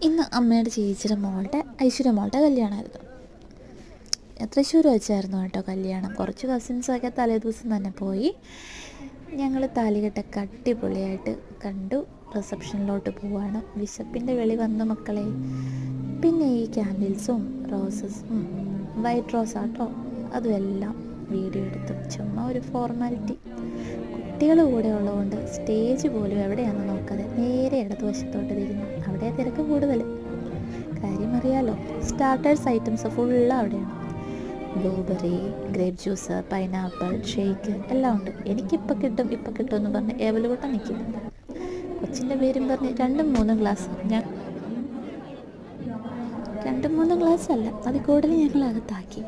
ഇന്ന് അമ്മയുടെ ചേച്ചിയുടെ മോളുടെ ഐശ്വര്യ മോളുടെ കല്യാണമായിരുന്നു. തൃശ്ശൂർ വെച്ചായിരുന്നു കേട്ടോ കല്യാണം. കുറച്ച് കസിൻസൊക്കെ തലേദിവസം തന്നെ പോയി. ഞങ്ങൾ താലികെട്ടൊക്കെ അടിപൊളിയായിട്ട് കണ്ടു. റിസപ്ഷനിലോട്ട് പോവാണ്. വിശപ്പിൻ്റെ വെളി വന്ന മക്കളെ. പിന്നെ ഈ ക്യാൻഡിൽസും റോസസും വൈറ്റ് റോസാട്ടോ അതും എല്ലാം വീഡിയോ എടുത്തു. ചുമ്മാ ഒരു ഫോർമാലിറ്റി. കുട്ടികൾ കൂടെ ഉള്ളതുകൊണ്ട് സ്റ്റേജ് പോലും എവിടെയാണെന്ന് നോക്കാതെ നേരെ ഇടതുവശത്തോട്ട് തിരിഞ്ഞു. അവിടെ തിരക്ക് കൂടുതൽ. കാര്യം അറിയാലോ, സ്റ്റാർട്ടേഴ്സ് ഐറ്റംസ് ഫുള്ള് അവിടെയാണ്. Blueberry, grape juice, pineapple, shake എല്ലാം ഉണ്ട്. എനിക്കിപ്പോൾ കിട്ടും ഇപ്പം കിട്ടുമെന്ന് പറഞ്ഞ് ഏവലുകൂട്ടം നിൽക്കുന്നുണ്ട്. കൊച്ചിൻ്റെ പേരും പറഞ്ഞ് 2-3 ഗ്ലാസ്. ഞാൻ 2-3 ഗ്ലാസ് അല്ല, അതിൽ കൂടുതൽ ഞങ്ങൾ അകത്താക്കി.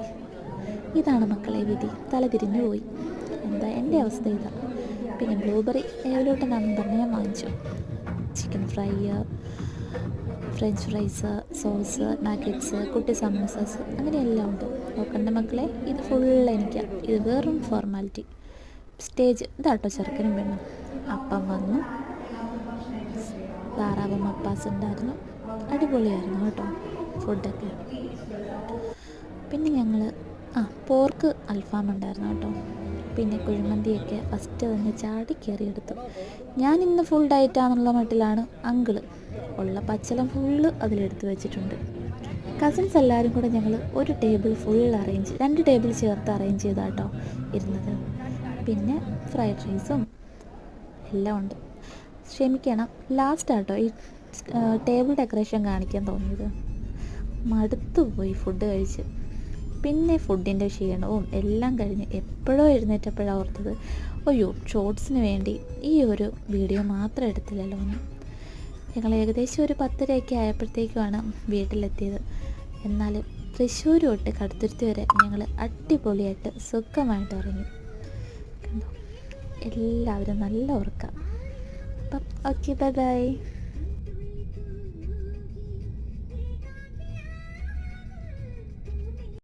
ഇതാണ് മക്കളെ വിധി. തല തിരിഞ്ഞു പോയി. എന്താ എൻ്റെ അവസ്ഥ ഇതാ. പിന്നെ ബ്ലൂബെറി ഏവലോട്ടനാണെന്ന് പറഞ്ഞ് ഞാൻ വാങ്ങിച്ചു. Chicken fry, French fries, sauce, nuggets, കുട്ടി സമോസാസ്, അങ്ങനെയെല്ലാം ഉണ്ട്. നോക്കണ്ട മക്കളെ, ഇത് ഫുള്ള് എനിക്കാണ്. ഇത് വെറും ഫോർമാലിറ്റി. സ്റ്റേജ് ഇതാട്ടോ ചെറുക്കനും പെണ്ണും. അപ്പം വന്നു. താറാവ് മപ്പാസ് ഉണ്ടായിരുന്നു. അടിപൊളിയായിരുന്നു കേട്ടോ ഫുഡൊക്കെ. പിന്നെ ഞങ്ങൾ പോർക്ക് അൽഫാം ഉണ്ടായിരുന്നു കേട്ടോ. പിന്നെ കുഴിമന്തിയൊക്കെ ഫസ്റ്റ് തന്നെ ചാടി കയറിയെടുത്തു. ഞാൻ ഇന്ന് ഫുൾ ഡയറ്റാന്നുള്ള മട്ടിലാണ്. അങ്കിള് ഉള്ള പച്ചലം ഫുള്ള് അതിലെടുത്ത് വെച്ചിട്ടുണ്ട്. കസിൻസ് എല്ലാവരും കൂടെ ഞങ്ങൾ ഒരു ടേബിൾ ഫുൾ 2 ടേബിൾ ചേർത്ത് അറേഞ്ച് ചെയ്താട്ടോ ഇരുന്നത്. പിന്നെ ഫ്രൈഡ് റൈസും എല്ലാം ഉണ്ട്. ക്ഷമിക്കണം, ലാസ്റ്റ് ആട്ടോ ഈ ടേബിൾ ഡെക്കറേഷൻ കാണിക്കാൻ തോന്നിയത്. മടുത്തുപോയി ഫുഡ് കഴിച്ച്. പിന്നെ ഫുഡിൻ്റെ ക്ഷീണവും എല്ലാം കഴിഞ്ഞ് എപ്പോഴോ എഴുന്നേറ്റപ്പോഴാണ് ഓർത്തത്, അയ്യോ ഷോർട്സിന് വേണ്ടി ഈ ഒരു വീഡിയോ മാത്രം എടുത്തില്ലല്ലോ എന്ന്. ഞങ്ങൾ ഏകദേശം ഒരു 10:30 ആയപ്പോഴത്തേക്കുമാണ് വീട്ടിലെത്തിയത്. എന്നാലും തൃശ്ശൂർ തൊട്ട് കടുത്തുരുത്തി വരെ ഞങ്ങൾ അടിപൊളിയായിട്ട് സുഖമായിട്ട് ഇറങ്ങി. കണ്ടോ, എല്ലാവരും നല്ല ഉറക്കം. അപ്പം ഓക്കെ, ബൈ ബൈ.